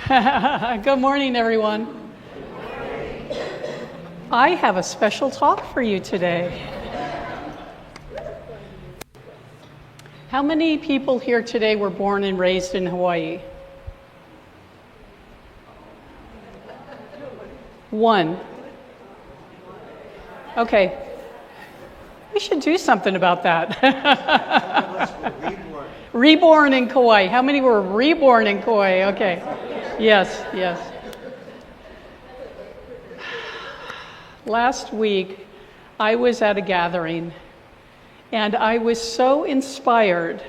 Good morning, everyone. I have a special talk for you today. How many people here today were born and raised in Hawaii? One. Okay. We should do something about that. Reborn in Kaua'i. How many were reborn in Kaua'i? Okay. Yes. Last week, I was at a gathering, and I was so inspired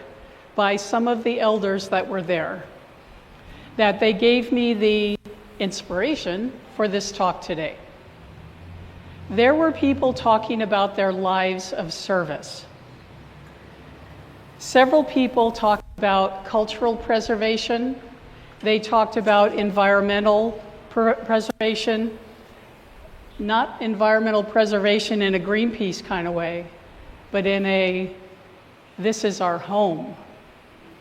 by some of the elders that were there that they gave me the inspiration for this talk today. There were people talking about their lives of service. Several people talked about cultural preservation. They talked about environmental preservation, not environmental preservation in a Greenpeace kind of way, but in a this is our home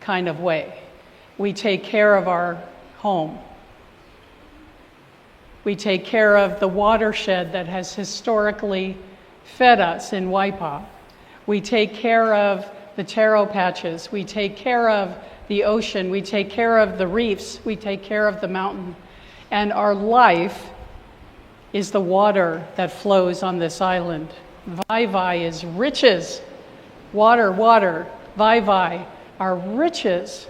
kind of way. We take care of our home. We take care of the watershed that has historically fed us in Waipa. We take care of the taro patches. We take care of the ocean. We take care of the reefs. We take care of the mountain. And our life is the water that flows on this island. Vai is riches. Water, vai are riches.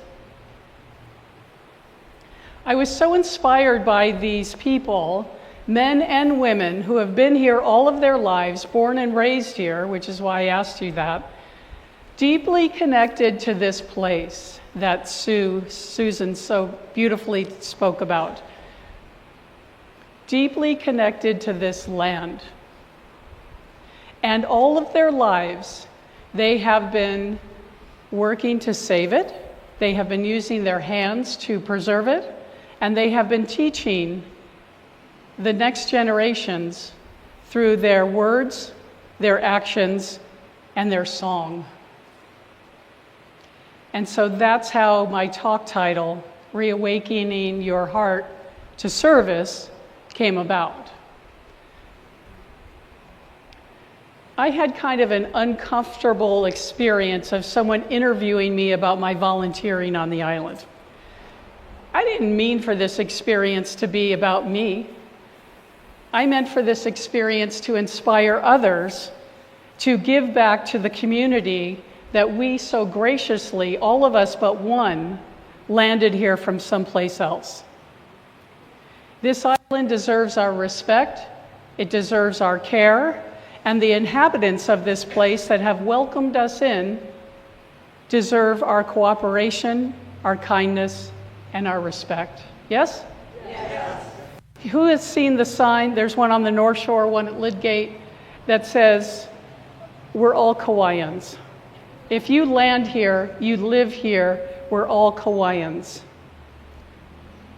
I was so inspired by these people, men and women, who have been here all of their lives, born and raised here, which is why I asked you that, deeply connected to this place that Susan so beautifully spoke about. Deeply connected to this land. And all of their lives, they have been working to save it. They have been using their hands to preserve it. And they have been teaching the next generations through their words, their actions, and their song. And so that's how my talk title, Reawakening Your Heart to Service, came about. I had kind of an uncomfortable experience of someone interviewing me about my volunteering on the island. I didn't mean for this experience to be about me. I meant for this experience to inspire others to give back to the community that we so graciously, all of us but one, landed here from someplace else. This island deserves our respect, it deserves our care, and the inhabitants of this place that have welcomed us in deserve our cooperation, our kindness, and our respect. Yes? Yes. Who has seen the sign? There's one on the North Shore, one at Lidgate, that says, we're all Kauaians. If you land here, you live here, we're all Kauaians.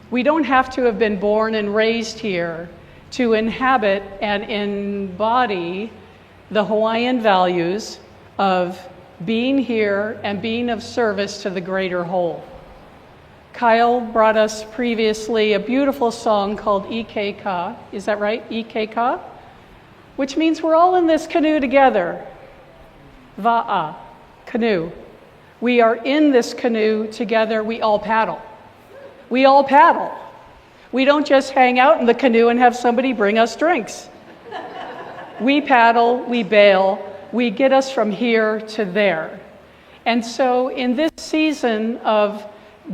We don't have to have been born and raised here to inhabit and embody the Hawaiian values of being here and being of service to the greater whole. Kyle brought us previously a beautiful song called Ike Ka. Is that right? Ike Ka? Which means we're all in this canoe together. Va'a, canoe. We are in this canoe together. We all paddle. We all paddle. We don't just hang out in the canoe and have somebody bring us drinks. We paddle, we bail, we get us from here to there. And so in this season of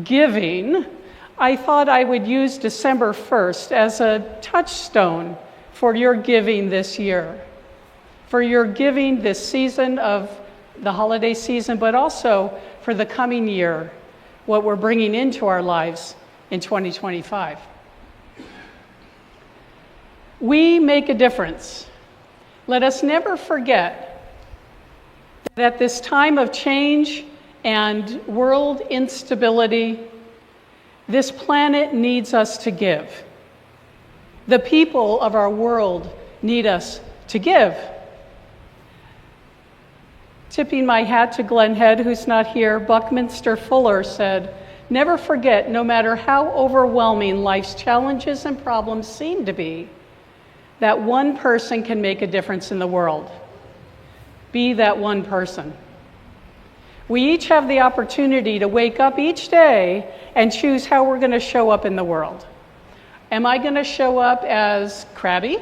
giving, I thought I would use December 1st as a touchstone for your giving this year, for your giving this season of the holiday season, but also for the coming year, what we're bringing into our lives in 2025. We make a difference. Let us never forget that at this time of change and world instability, this planet needs us to give. The people of our world need us to give. Tipping my hat to Glenn Head, who's not here, Buckminster Fuller said, Never forget, no matter how overwhelming life's challenges and problems seem to be, that one person can make a difference in the world. Be that one person. We each have the opportunity to wake up each day and choose how we're going to show up in the world. Am I going to show up as crabby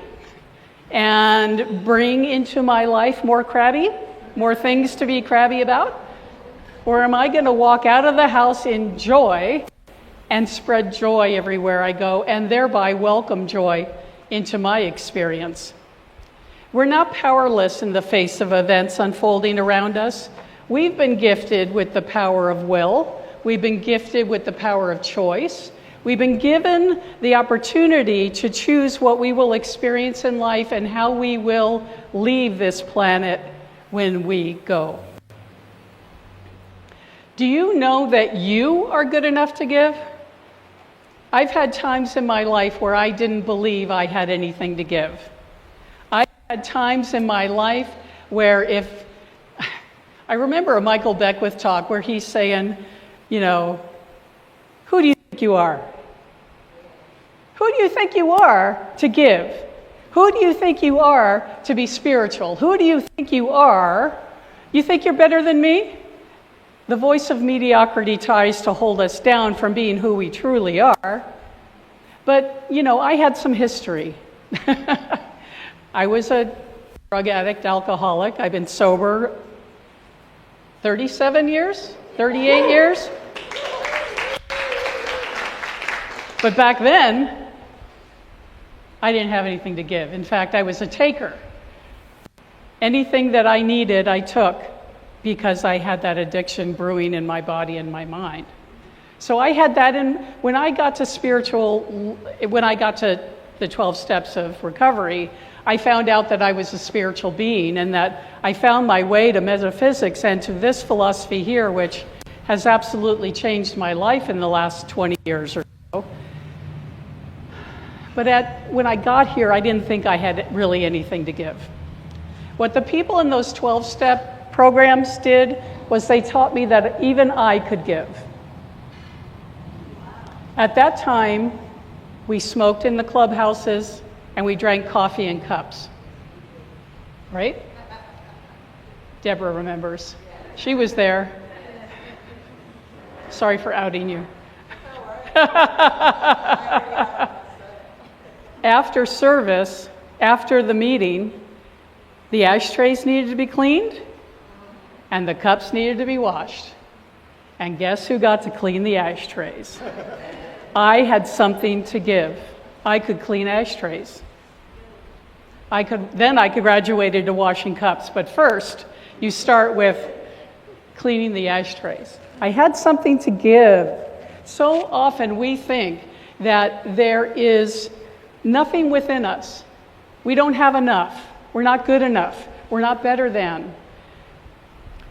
and bring into my life more crabby, more things to be crabby about? Or am I going to walk out of the house in joy and spread joy everywhere I go, and thereby welcome joy into my experience? We're not powerless in the face of events unfolding around us. We've been gifted with the power of will. We've been gifted with the power of choice. We've been given the opportunity to choose what we will experience in life and how we will leave this planet when we go. Do you know that you are good enough to give? I've had times in my life where I didn't believe I had anything to give. I've had times in my life where I remember a Michael Beckwith talk where he's saying, who do you think you are? Who do you think you are to give? Who do you think you are to be spiritual? Who do you think you are? You think you're better than me? The voice of mediocrity tries to hold us down from being who we truly are. But, I had some history. I was a drug addict, alcoholic. I've been sober 37 years, 38 years. But back then, I didn't have anything to give. In fact, I was a taker. Anything that I needed, I took, because I had that addiction brewing in my body and my mind. So I had that when I got to the 12 steps of recovery, I found out that I was a spiritual being and that I found my way to metaphysics and to this philosophy here, which has absolutely changed my life in the last 20 years or so. But when I got here, I didn't think I had really anything to give. What the people in those 12-step programs did was they taught me that even I could give. At that time, we smoked in the clubhouses and we drank coffee in cups. Right? Deborah remembers. She was there. Sorry for outing you. After service, after the meeting, the ashtrays needed to be cleaned and the cups needed to be washed. And guess who got to clean the ashtrays? I had something to give. I could clean ashtrays. Then I graduated to washing cups. But first, you start with cleaning the ashtrays. I had something to give. So often we think that there is nothing within us. We don't have enough. We're not good enough. We're not better than.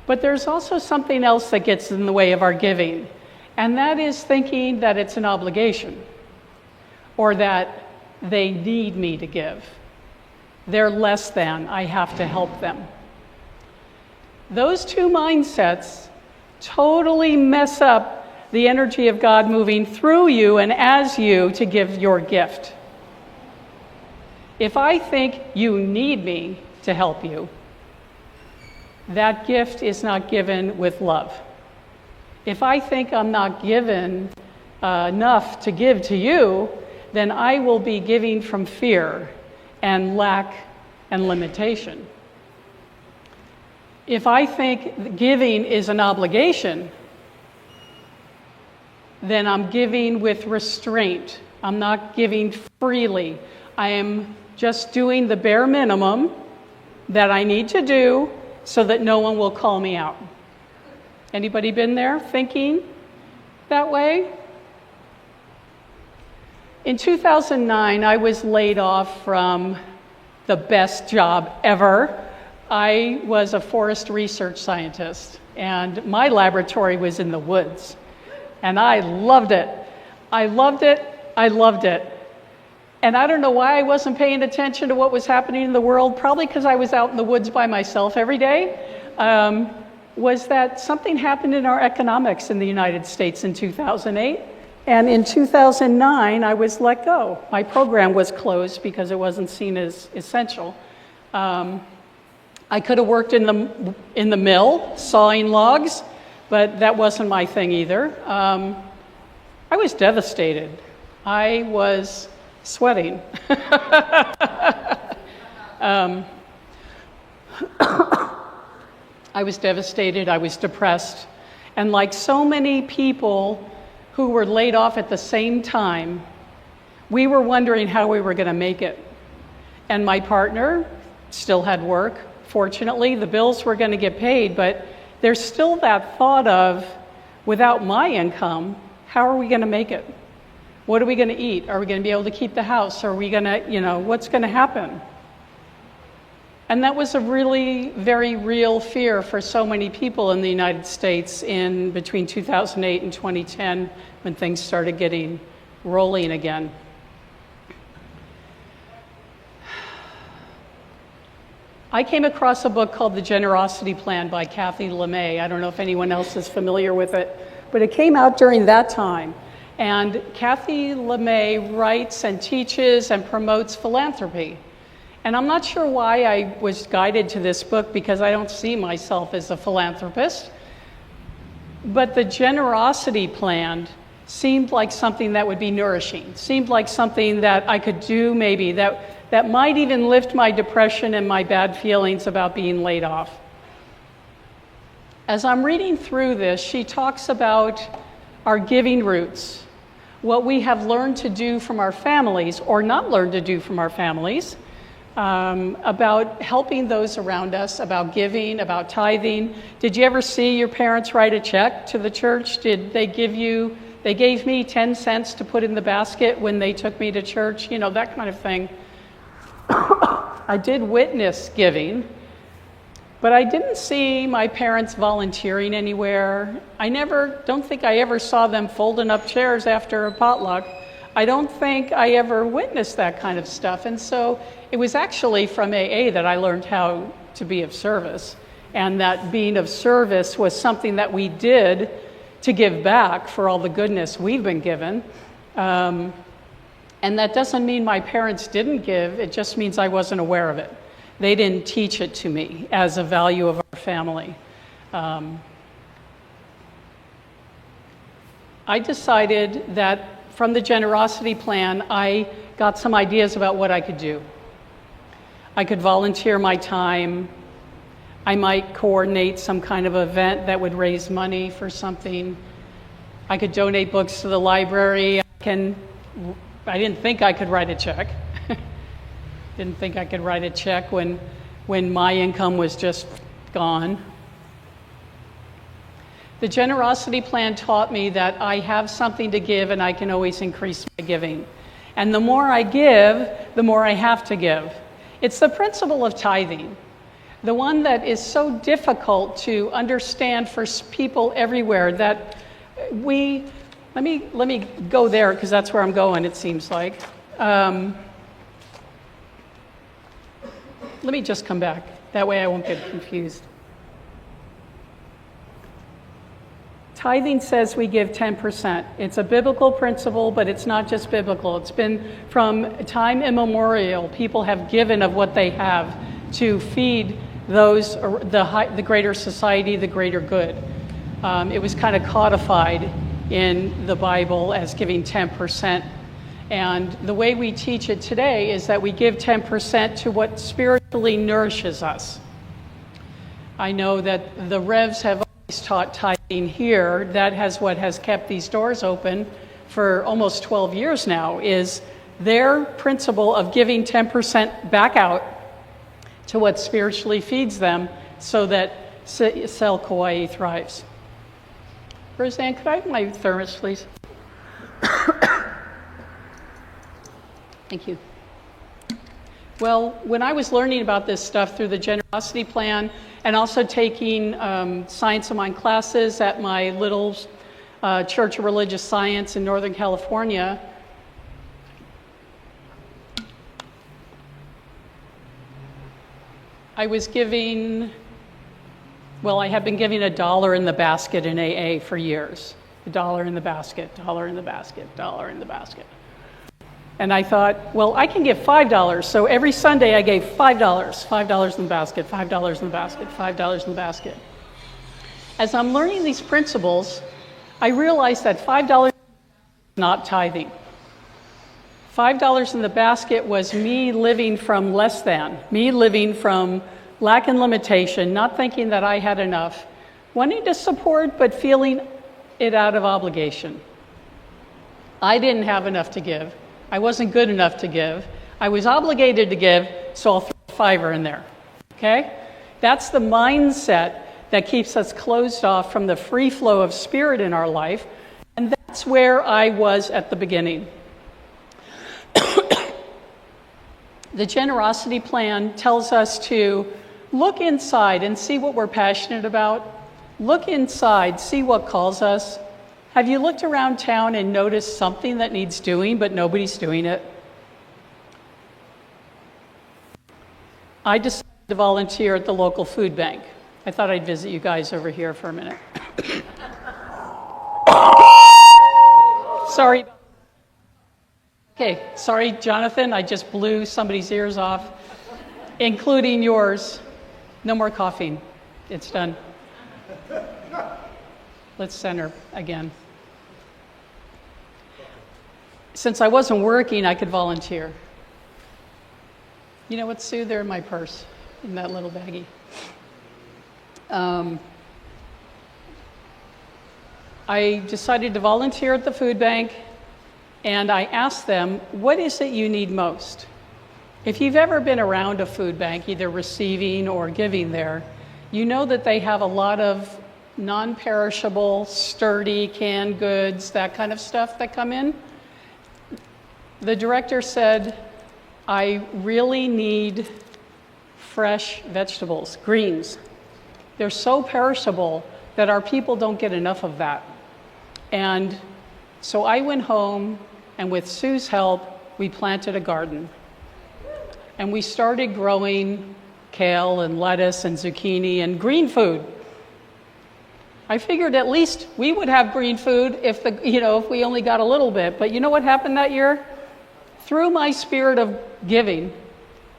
But there's also something else that gets in the way of our giving, and that is thinking that it's an obligation or that they need me to give. They're less than. I have to help them. Those two mindsets totally mess up the energy of God moving through you and as you to give your gift. If I think you need me to help you, that gift is not given with love. If I think I'm not given enough to give to you, then I will be giving from fear and lack and limitation. If I think giving is an obligation, then I'm giving with restraint. I'm not giving freely. I am just doing the bare minimum that I need to do so that no one will call me out. Anybody been there thinking that way? In 2009, I was laid off from the best job ever. I was a forest research scientist, and my laboratory was in the woods. And I loved it. I loved it. I loved it. And I don't know why I wasn't paying attention to what was happening in the world, probably because I was out in the woods by myself every day. was that something happened in our economics in the United States in 2008. And in 2009, I was let go. My program was closed because it wasn't seen as essential. I could have worked in the mill, sawing logs, but that wasn't my thing either. I was devastated. I was sweating. I was devastated, I was depressed, and like so many people who were laid off at the same time, we were wondering how we were going to make it. And my partner still had work. Fortunately, the bills were going to get paid, but there's still that thought of, without my income, how are we going to make it? What are we going to eat? Are we going to be able to keep the house? Are we going to, what's going to happen? And that was a really very real fear for so many people in the United States in between 2008 and 2010 when things started getting rolling again. I came across a book called The Generosity Plan by Kathy LeMay. I don't know if anyone else is familiar with it, but it came out during that time. And Kathy LeMay writes and teaches and promotes philanthropy. And I'm not sure why I was guided to this book because I don't see myself as a philanthropist. But the generosity plan seemed like something that would be nourishing, seemed like something that I could do maybe, that might even lift my depression and my bad feelings about being laid off. As I'm reading through this, she talks about our giving roots, what we have learned to do from our families or not learned to do from our families, about helping those around us, about giving, about tithing. Did you ever see your parents write a check to the church? Did they they gave me 10 cents to put in the basket when they took me to church, that kind of thing. I did witness giving, but I didn't see my parents volunteering anywhere. Don't think I ever saw them folding up chairs after a potluck. I don't think I ever witnessed that kind of stuff. And so it was actually from AA that I learned how to be of service. And that being of service was something that we did to give back for all the goodness we've been given. And that doesn't mean my parents didn't give, it just means I wasn't aware of it. They didn't teach it to me as a value of our family. I decided that from the generosity plan, I got some ideas about what I could do. I could volunteer my time. I might coordinate some kind of event that would raise money for something. I could donate books to the library. I didn't think I could write a check. Didn't think I could write a check when my income was just gone. The generosity plan taught me that I have something to give and I can always increase my giving. And the more I give, the more I have to give. It's the principle of tithing, the one that is so difficult to understand for people everywhere that let me go there because that's where I'm going, it seems like. Let me just come back. That way I won't get confused. Tithing says we give 10%. It's a biblical principle, but it's not just biblical. It's been from time immemorial. People have given of what they have to feed those, the greater society, the greater good. It was kind of codified in the Bible as giving 10%. And the way we teach it today is that we give 10% to what spiritually nourishes us. I know that the Revs have taught tithing here. That has what has kept these doors open for almost 12 years now, is their principle of giving 10% back out to what spiritually feeds them so that Cell Kaua'i thrives. Roseanne, could I have my thermos, please? Thank you. Well, when I was learning about this stuff through the generosity plan and also taking Science of Mind classes at my little Church of Religious Science in Northern California, I was giving Well, I have been giving $1 in the basket in AA for years. $1 in the basket, $1 in the basket, $1 in the basket. And I thought, well, I can give $5. So every Sunday I gave $5, $5 in the basket, $5 in the basket, $5 in the basket. As I'm learning these principles, I realized that $5 is not tithing. $5 in the basket was me living from less than, me living from lack and limitation, not thinking that I had enough, wanting to support but feeling it out of obligation. I didn't have enough to give. I wasn't good enough to give. I was obligated to give, so I'll throw a $5 in there. Okay? That's the mindset that keeps us closed off from the free flow of spirit in our life, and that's where I was at the beginning. The generosity plan tells us to look inside and see what we're passionate about. Look inside, see what calls us. Have you looked around town and noticed something that needs doing, but nobody's doing it? I decided to volunteer at the local food bank. I thought I'd visit you guys over here for a minute. Sorry. Okay, sorry, Jonathan, I just blew somebody's ears off, including yours. No more coughing. It's done. Let's center again. Since I wasn't working, I could volunteer. You know what, Sue? They're in my purse, in that little baggie. I decided to volunteer at the food bank, and I asked them, what is it you need most? If you've ever been around a food bank, either receiving or giving there, you know that they have a lot of non-perishable, sturdy, canned goods, that kind of stuff that come in. The director said, I really need fresh vegetables, greens. They're so perishable that our people don't get enough of that. And so I went home, and with Sue's help, we planted a garden. And we started growing kale and lettuce and zucchini and green food. I figured at least we would have green food if we only got a little bit. But you know what happened that year? Through my spirit of giving,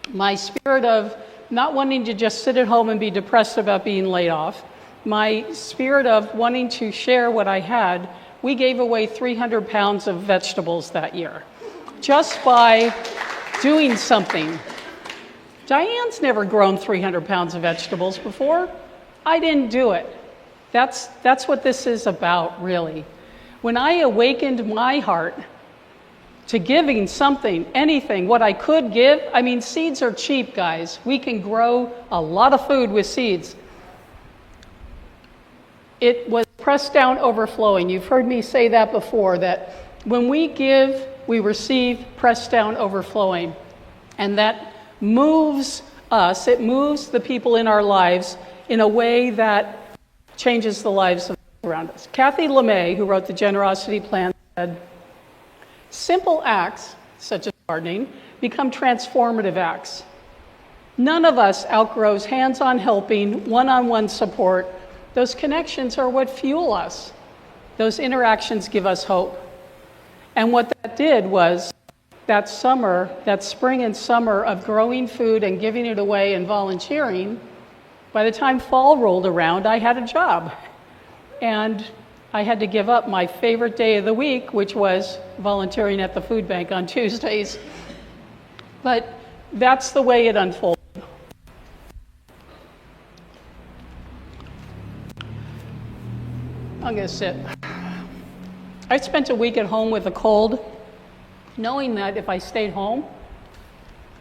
my spirit of not wanting to just sit at home and be depressed about being laid off, my spirit of wanting to share what I had, we gave away 300 pounds of vegetables that year, just by doing something. Diane's never grown 300 pounds of vegetables before. I didn't do it. That's what this is about, really. When I awakened my heart to giving something, anything, what I could give, I mean, seeds are cheap, guys. We can grow a lot of food with seeds. It was pressed down, overflowing. You've heard me say that before, that when we give, we receive, pressed down, overflowing. And that moves us, it moves the people in our lives in a way that changes the lives of those around us. Kathy LeMay, who wrote the Generosity Plan, said, simple acts, such as gardening, become transformative acts. None of us outgrows hands-on helping, one-on-one support. Those connections are what fuel us. Those interactions give us hope. And what that did was that summer, that spring and summer of growing food and giving it away and volunteering, by the time fall rolled around, I had a job. And I had to give up my favorite day of the week, which was volunteering at the food bank on Tuesdays. But that's the way it unfolded. I'm going to sit. I spent a week at home with a cold, knowing that if I stayed home,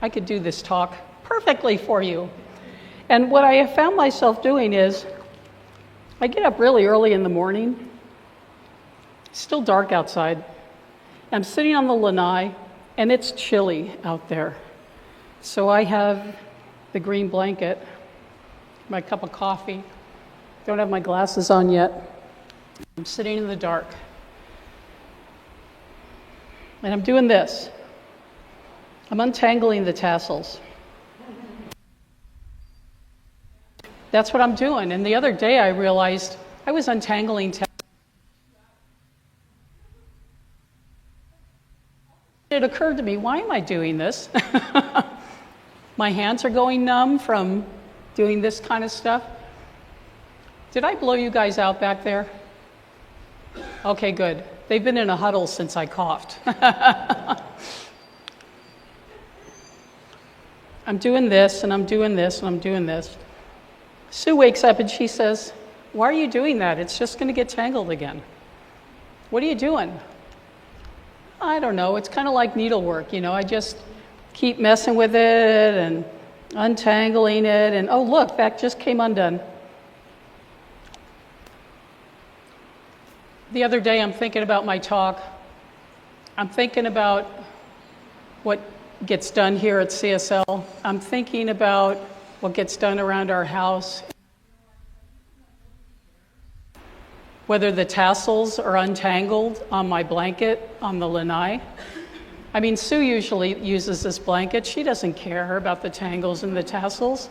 I could do this talk perfectly for you. And what I have found myself doing is, I get up really early in the morning. It's still dark outside. I'm sitting on the lanai, and it's chilly out there. So I have the green blanket, my cup of coffee. Don't have my glasses on yet. I'm sitting in the dark. And I'm doing this. I'm untangling the tassels. That's what I'm doing. And the other day I realized I was untangling. It occurred to me, why am I doing this? My hands are going numb from doing this kind of stuff. Did I blow you guys out back there? Okay, good. They've been in a huddle since I coughed. I'm doing this, and I'm doing this, and I'm doing this. Sue wakes up and she says, why are you doing that? It's just going to get tangled again. What are you doing? I don't know. It's kind of like needlework, I just keep messing with it and untangling it, and oh, look, that just came undone. The other day, I'm thinking about my talk. I'm thinking about what gets done here at CSL. I'm thinking about what gets done around our house. Whether the tassels are untangled on my blanket, on the lanai. I mean, Sue usually uses this blanket. She doesn't care about the tangles and the tassels.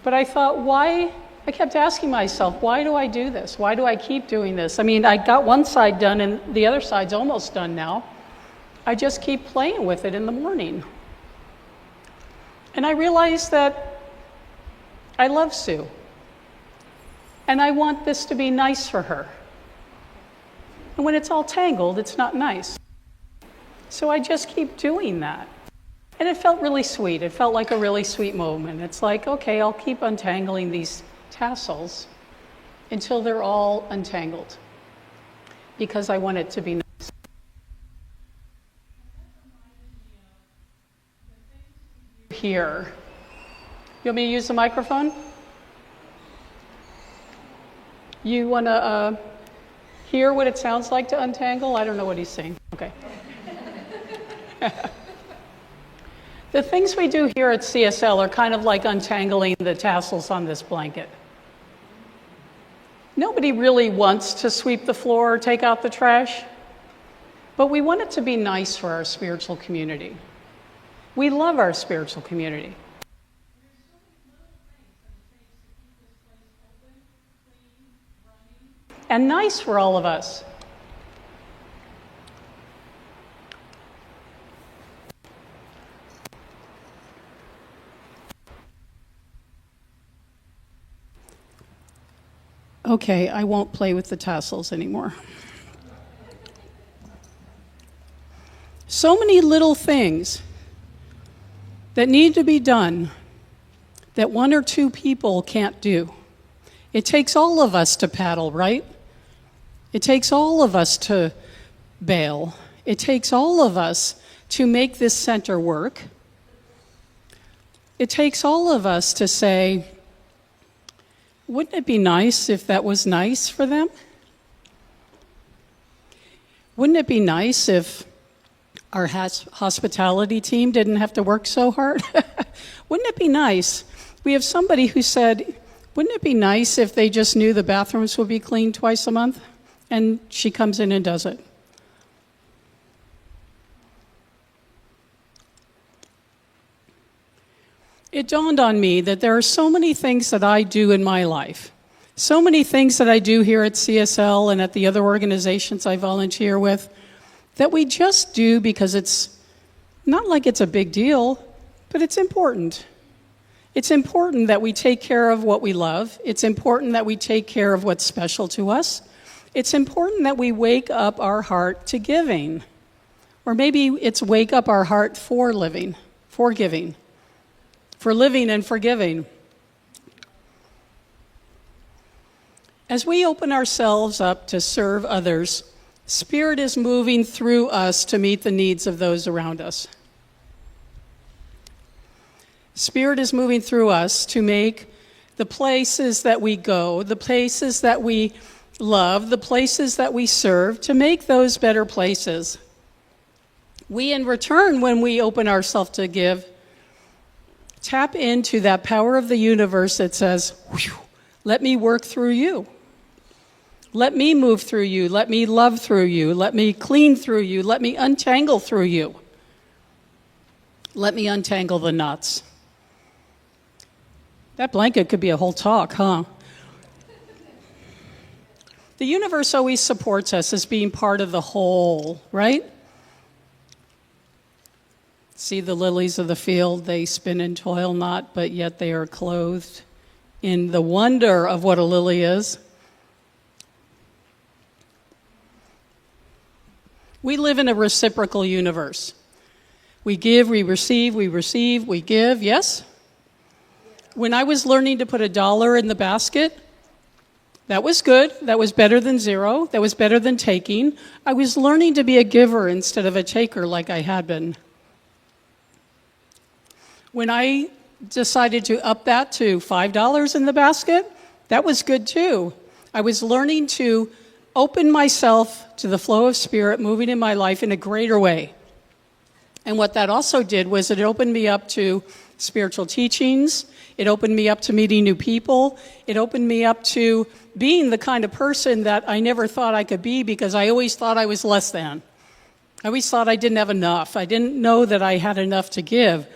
But I thought, why? I kept asking myself, why do I do this? Why do I keep doing this? I mean, I got one side done and the other side's almost done now. I just keep playing with it in the morning. And I realized that I love Sue. And I want this to be nice for her. And when it's all tangled, it's not nice. So I just keep doing that. And it felt really sweet. It felt like a really sweet moment. It's like, okay, I'll keep untangling these tassels until they're all untangled, because I want it to be nice. Here. You want me to use the microphone? You want to hear what it sounds like to untangle? I don't know what he's saying. Okay. The things we do here at CSL are kind of like untangling the tassels on this blanket. Nobody really wants to sweep the floor or take out the trash, but we want it to be nice for our spiritual community. We love our spiritual community. And nice for all of us. Okay, I won't play with the tassels anymore. So many little things that need to be done that one or two people can't do. It takes all of us to paddle, right? It takes all of us to bail. It takes all of us to make this center work. It takes all of us to say, wouldn't it be nice if that was nice for them? Wouldn't it be nice if our hospitality team didn't have to work so hard? Wouldn't it be nice? We have somebody who said, wouldn't it be nice if they just knew the bathrooms would be cleaned twice a month? And she comes in and does it. It dawned on me that there are so many things that I do in my life, so many things that I do here at CSL and at the other organizations I volunteer with, that we just do because it's not like it's a big deal, but it's important. It's important that we take care of what we love. It's important that we take care of what's special to us. It's important that we wake up our heart to giving. Or maybe it's wake up our heart for living, for giving, for living and forgiving. As we open ourselves up to serve others, Spirit is moving through us to meet the needs of those around us. Spirit is moving through us to make the places that we go, the places that we love, the places that we serve, to make those better places. We, in return, when we open ourselves to give, tap into that power of the universe that says, let me work through you. Let me move through you. Let me love through you. Let me clean through you. Let me untangle through you. Let me untangle the knots. That blanket could be a whole talk, huh? The universe always supports us as being part of the whole, right? See the lilies of the field, they spin and toil not, but yet they are clothed in the wonder of what a lily is. We live in a reciprocal universe. We give, we receive, we give, yes? When I was learning to put $1 in the basket, that was good. That was better than zero. That was better than taking. I was learning to be a giver instead of a taker like I had been. When I decided to up that to $5 in the basket, that was good too. I was learning to open myself to the flow of spirit moving in my life in a greater way. And what that also did was it opened me up to spiritual teachings. It opened me up to meeting new people. It opened me up to being the kind of person that I never thought I could be because I always thought I was less than. I always thought I didn't have enough. I didn't know that I had enough to give.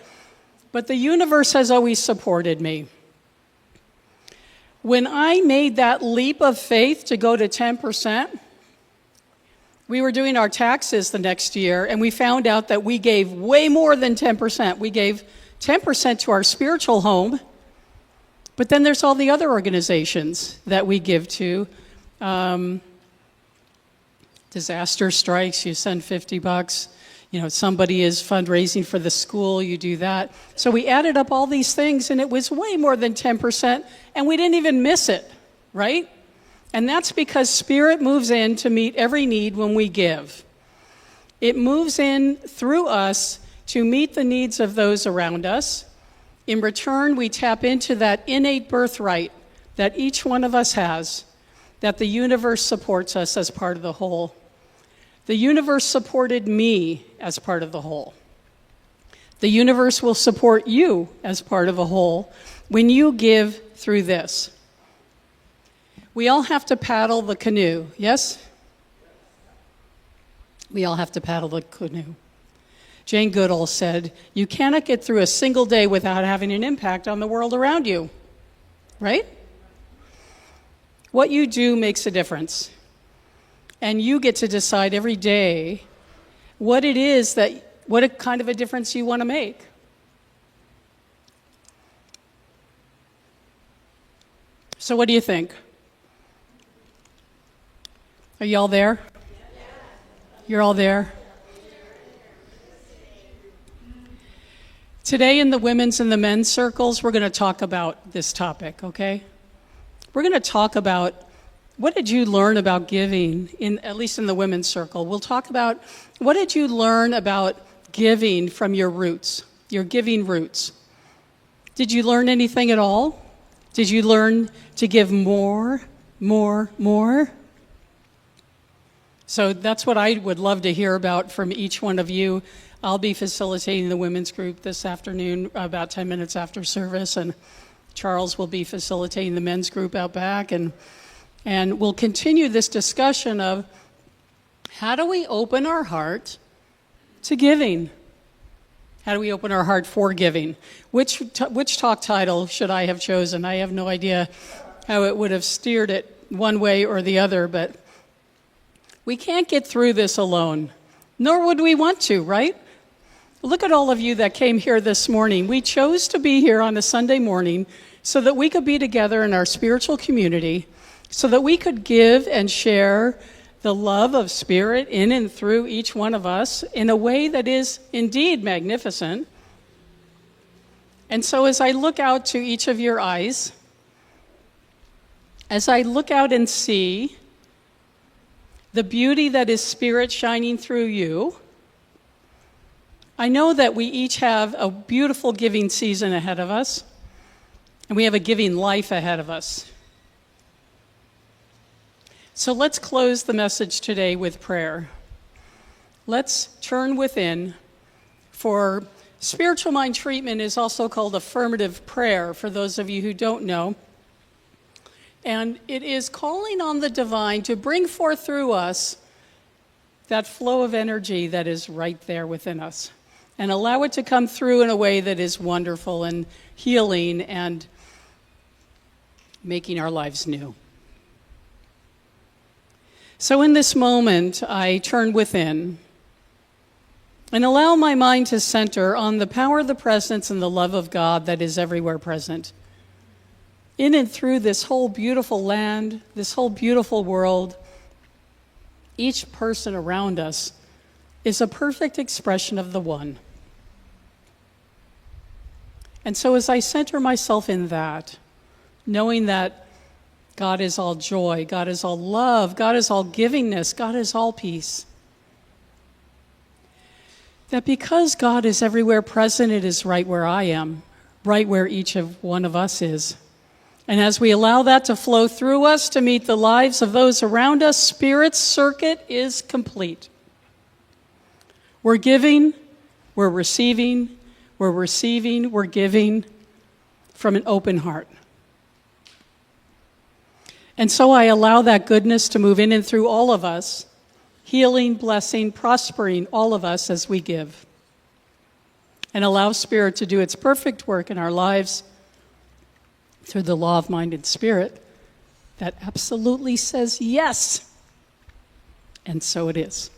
But the universe has always supported me. When I made that leap of faith to go to 10%, we were doing our taxes the next year, and we found out that we gave way more than 10%. We gave 10% to our spiritual home, but then there's all the other organizations that we give to. Disaster strikes, you send $50. You know, somebody is fundraising for the school, you do that. So we added up all these things, and it was way more than 10%, and we didn't even miss it, right? And that's because Spirit moves in to meet every need when we give. It moves in through us to meet the needs of those around us. In return, we tap into that innate birthright that each one of us has, that the universe supports us as part of the whole. The universe supported me as part of the whole. The universe will support you as part of a whole when you give through this. We all have to paddle the canoe, yes? We all have to paddle the canoe. Jane Goodall said, "You cannot get through a single day without having an impact on the world around you," right? What you do makes a difference. And you get to decide every day what kind of a difference you want to make. So what do you think? Are you all there? You're all there? Today in the women's and the men's circles, we're going to talk about this topic, okay? We're going to talk about what did you learn about giving, at least in the women's circle. We'll talk about what did you learn about giving from your roots, your giving roots. Did you learn anything at all? Did you learn to give more? So that's what I would love to hear about from each one of you. I'll be facilitating the women's group this afternoon about 10 minutes after service, and Charles will be facilitating the men's group out back, and we'll continue this discussion of how do we open our heart to giving? How do we open our heart for giving? Which talk title should I have chosen? I have no idea how it would have steered it one way or the other, but we can't get through this alone, nor would we want to, right? Look at all of you that came here this morning. We chose to be here on a Sunday morning so that we could be together in our spiritual community, so that we could give and share the love of Spirit in and through each one of us in a way that is indeed magnificent. And so as I look out to each of your eyes, as I look out and see the beauty that is Spirit shining through you, I know that we each have a beautiful giving season ahead of us, and we have a giving life ahead of us. So let's close the message today with prayer. Let's turn within. For spiritual mind treatment is also called affirmative prayer, for those of you who don't know. And it is calling on the divine to bring forth through us that flow of energy that is right there within us, and allow it to come through in a way that is wonderful and healing and making our lives new. So in this moment, I turn within and allow my mind to center on the power of the presence and the love of God that is everywhere present. In and through this whole beautiful land, this whole beautiful world, each person around us is a perfect expression of the one. And so as I center myself in that, knowing that God is all joy, God is all love, God is all givingness, God is all peace, that because God is everywhere present, it is right where I am, right where each of one of us is. And as we allow that to flow through us to meet the lives of those around us, Spirit's circuit is complete. We're giving, we're receiving, we're giving from an open heart. And so I allow that goodness to move in and through all of us, healing, blessing, prospering all of us as we give. And allow Spirit to do its perfect work in our lives through the law of mind and spirit that absolutely says yes. And so it is.